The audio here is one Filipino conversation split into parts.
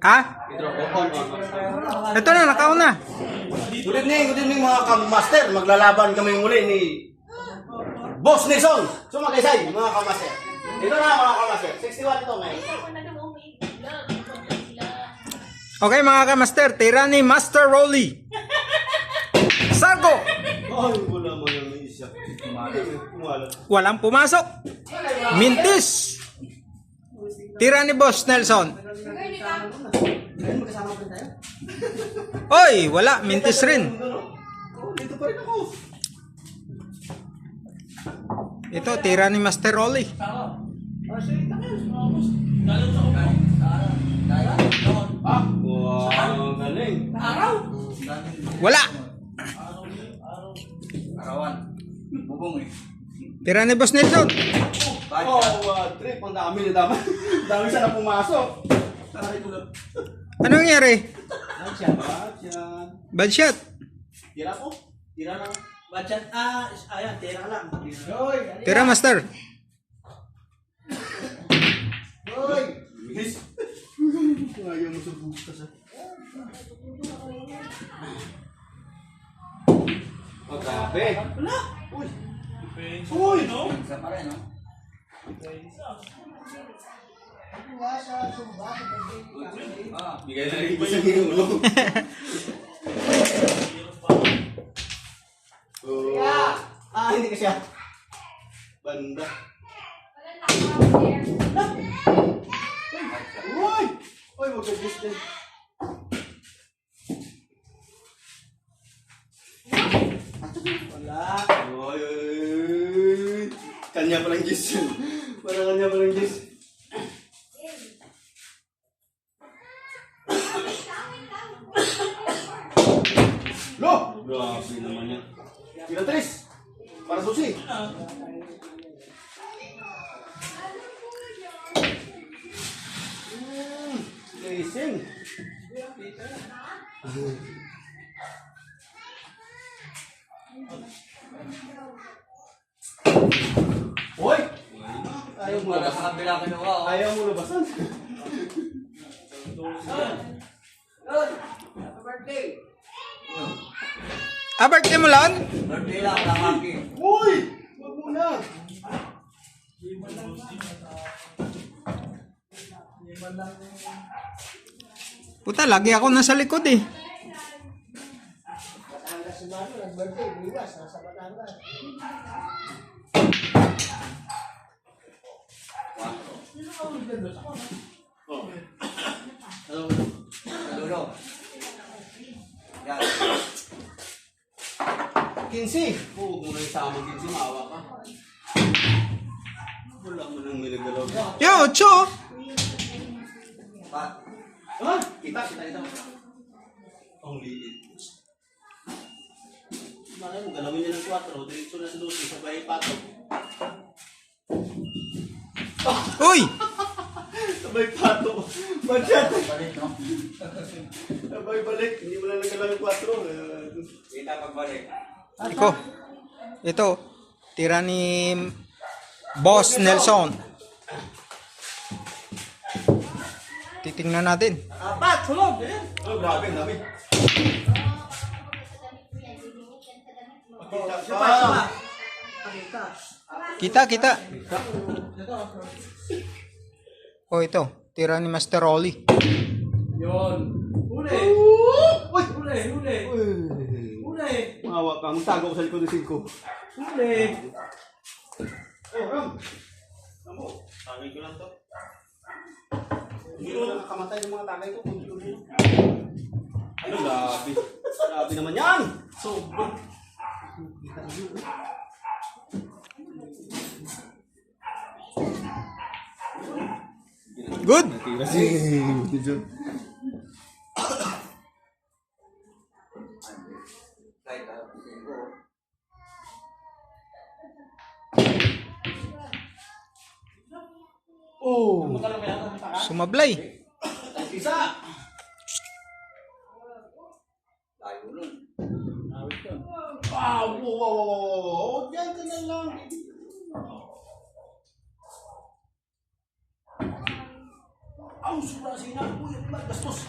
Ha? On. Ito na, nakauna. Good evening mga kamaster. Maglalaban kami muli ni Boss Nelson. So mag-isay mga kamaster. Ito na mga kamaster. 61 ito ngayon. Okay mga kamaster, tira ni Master Rolly. Sargo! Ay, wala mo yung isa. Walang pumasok. Mintis. Tira ni Boss Nelson. Oy, wala. Mintis rin. Dito pa rin ako. Ito, tira ni Master Rolly. Wow, galing. Wala. Arawan. Bubong eh. Tira ni Boss Nelson. Trip. Ang dami na dami. Dami siya na pumasok. Taray ko lang. Ano nangyari? Yan. Bad shot. Tira po. Tira na. Bachat, ayan, tira lang. Tira, Master. Hoy! Miss. Ayaw mo sa bukas ah. Oh, grabe. Wala. Uy. Uy. Isa pa rin, no? Bigay na rin ko sa ulo. Hindi ka siya. Banda. Uy! Uy, mag-adjust din. Wala. Uy. Kanya palang Diyos yun. Parang kanya palang Diyos. Lo! Grabe naman yan. Tira tres. Para susi. Gising. Hoy! Ayaw mo Para labasan. sa kabila kinuha, oh. Ayaw mo labasan. Happy birthday! Birthday mo lang? Birthday lang, wala kaki. Uy! Wag mo na. Puta, lagi ako nasa likod eh. Oh. Dulo. Yan. 15. Oo, kung may sama 15, maawa ka. Wala mo nang minagalaw. Yo, Ocho. Pat. Ah, kita. Ang liit. Malay mo, galawin niya ng 4. Diretso na sa 12. Sabay patok. Uy! Sabay patok. Masyad. Balik, no? Sabay balik. Hindi mo na nagalaw yung 4. Kita pagbalik. Ito, tira ni Boss Nelson. Titingnan natin. Apat! Sulog! Oh, grabe. Ang dami. Kita. Kita. Oh, ito. Tira ni Master Rolly. Yun. Huli! Uy! Huli! Huli! Mawa ka. Magtago ko sa likod ng 5. Huli! Oh, Ram. Amo. Tagay ko lang to. Hindi ko nakakamatay ng mga tagay ko. Ay, grabe. Grabe naman yan. Sobrang. Good. Natira si John. Kahit ko. Oh. Sumablay. Isa. Layo nun. Wow. Diyan ka na lang. Wow, sura sina. Uy, ang gastos.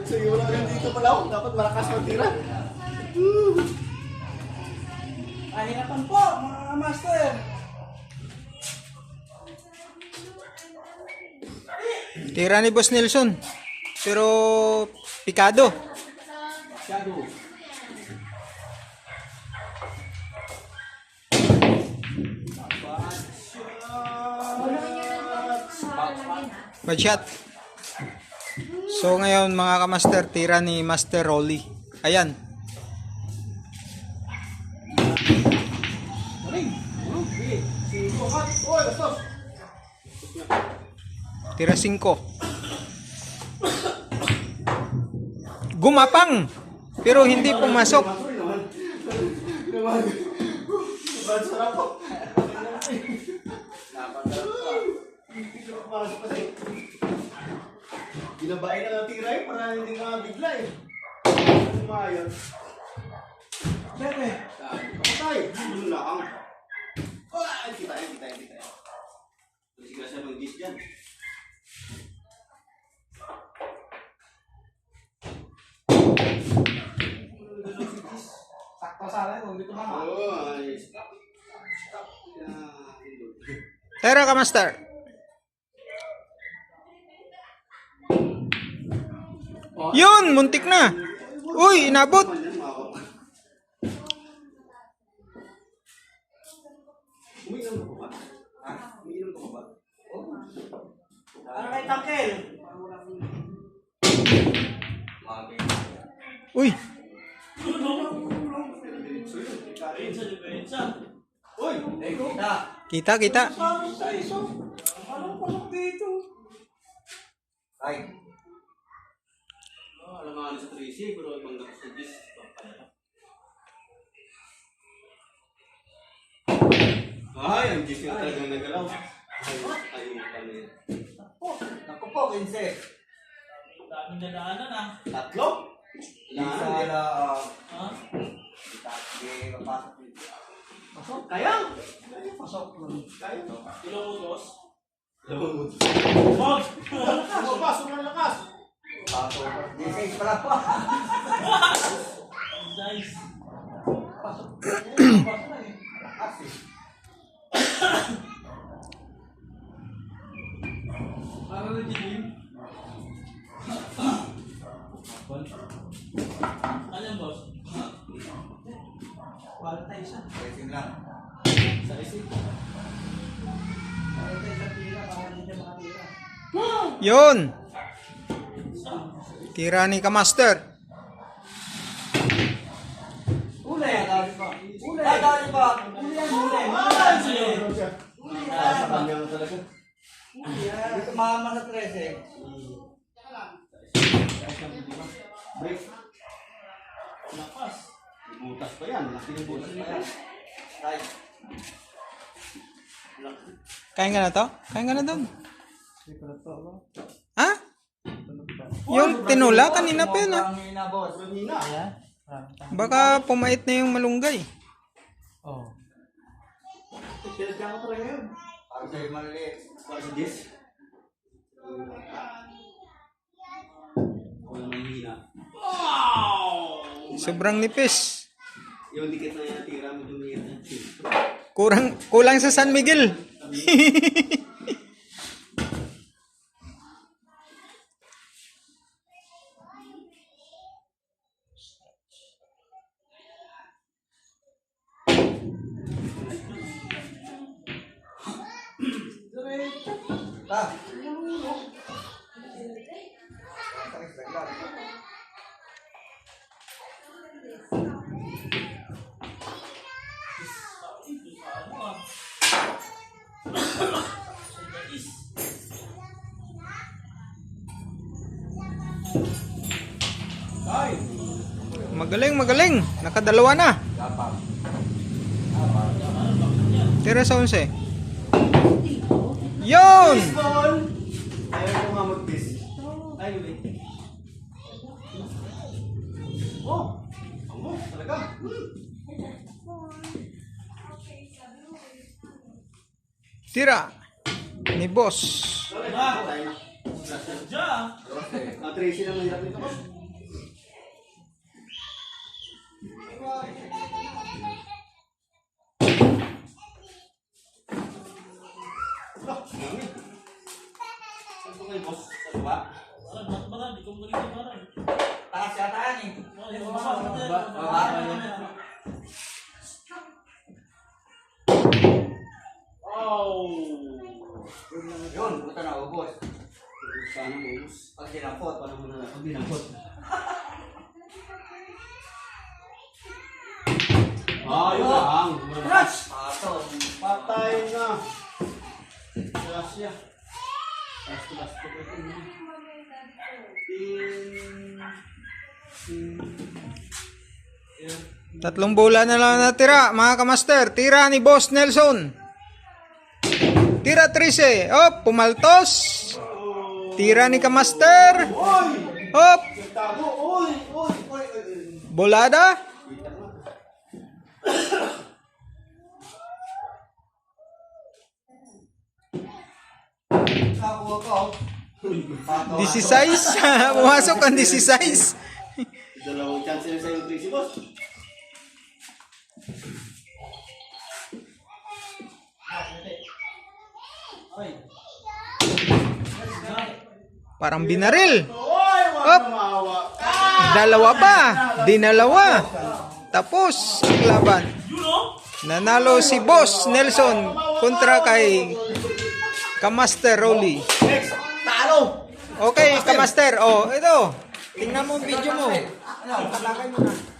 Sige, wala lang dito pala ako. Dapat malakas ang tira. Ahirapan po, mga master. Tira ni Boss Nelson. Pero pikado. Shadow. Bad shot. So ngayon mga kamaster, tira ni Master Rolly. Ayan. Tira 5. Gumapang. Pero hindi pumasok. Sarap po. Ginabain na ng tira yun para hindi nga bigla eh. Umayos. Bebe. Patay. Ano lang. Kita. Sige siya mag-gis dyan. Sakto sana kung dito mga. Ay. Tira ka, Master. Yun, muntik na. Uy, inabot. Umiinom ka ba? Ha? Umiinom ka ba? Ano kay Tangkel? Uy, Uy! kita, kita. Anong pasok dito? Ay! Alam nga sa Tracy, pero ibang dapat sa Diyos. Ay, ang Diyos nga talagang nagalaw. Ayaw mo kami. Naku po, 15. Daming dadaanan ah. Tatlo? Isa Lahat. la... Ha? Hindi mapasok dito. Pasok, kaya? Pasok lang. Kaya. Ilang utos? Laman mo. Wag! Pasok ng lakas. Pasok. 16 pala pa. Nice. Pasok. Pasok na eh. Lakas eh. Parang nag-gym. Ano yan, boss? Wala tayo isa. Racing lang. Sa isip. Wala tayo isa tira para hindi siya makatira. Yun. Tira ni Kamaster. Uli! Dadali pa. Uli! Dadali pa. Uli yan, uli. Sa kanya na talaga. Uli yan. Dito mama sa 13. Break. Lakas. Butas pa yan. Laki ng butas pa yan. Right. Kain ka na to? Kain ka na doon. Ha? Yung tinula, kanina pa yun ha. Kanina, boss. Kanina. Baka pumait na yung malunggay. Pinagkama talaga yun. Para sa'yo maliliit. Para sa Diyos. Walang mahihina. Wow! Sobrang nipis. Yung dikit na yung tira mo dumiyan. Kulang sa San Miguel. Ta. Magaling, magaling. Nakadalawa na. Tira sa 11. Yun! Baseball! Ayaw ko nga mag-bis. Ay, ulit. Oh! Amo, talaga. Tira ni Boss. Tayo na. Diyan. Tracy lang mahirap nito, boss. Saan po kayo, boss? Sa baba? Marami, di ko magaling sa marami. Taas yata yan eh. Yun, buta na ubos. Sana mo, boss. Pag dinampot. Paano mo na pag dinampot? Yun lang. Crush! Pato. Patay na. Gracia. Basto. Tatlong bola na lang natira, mga kamaster. Tira ni Boss Nelson. Tira 13. Op, pumaltos. Tira ni kamaster. Oy! Op, Tago! Oy! bolada. Nakakuha ko. Pato. 16. Pumasok ang 16. Dalawang chance na sa'yo, Tracy, boss. Parang binaril. Oy! Wag Op. na maawa. Dalawa pa. Dinalawa. Tapos ang laban. Nanalo si Boss Nelson kontra kay Kamaster Rolly. Next! Talo! Okay, Kamaster. Oh, ito. Tingnan mo ang video mo. Ano, kalagay mo na.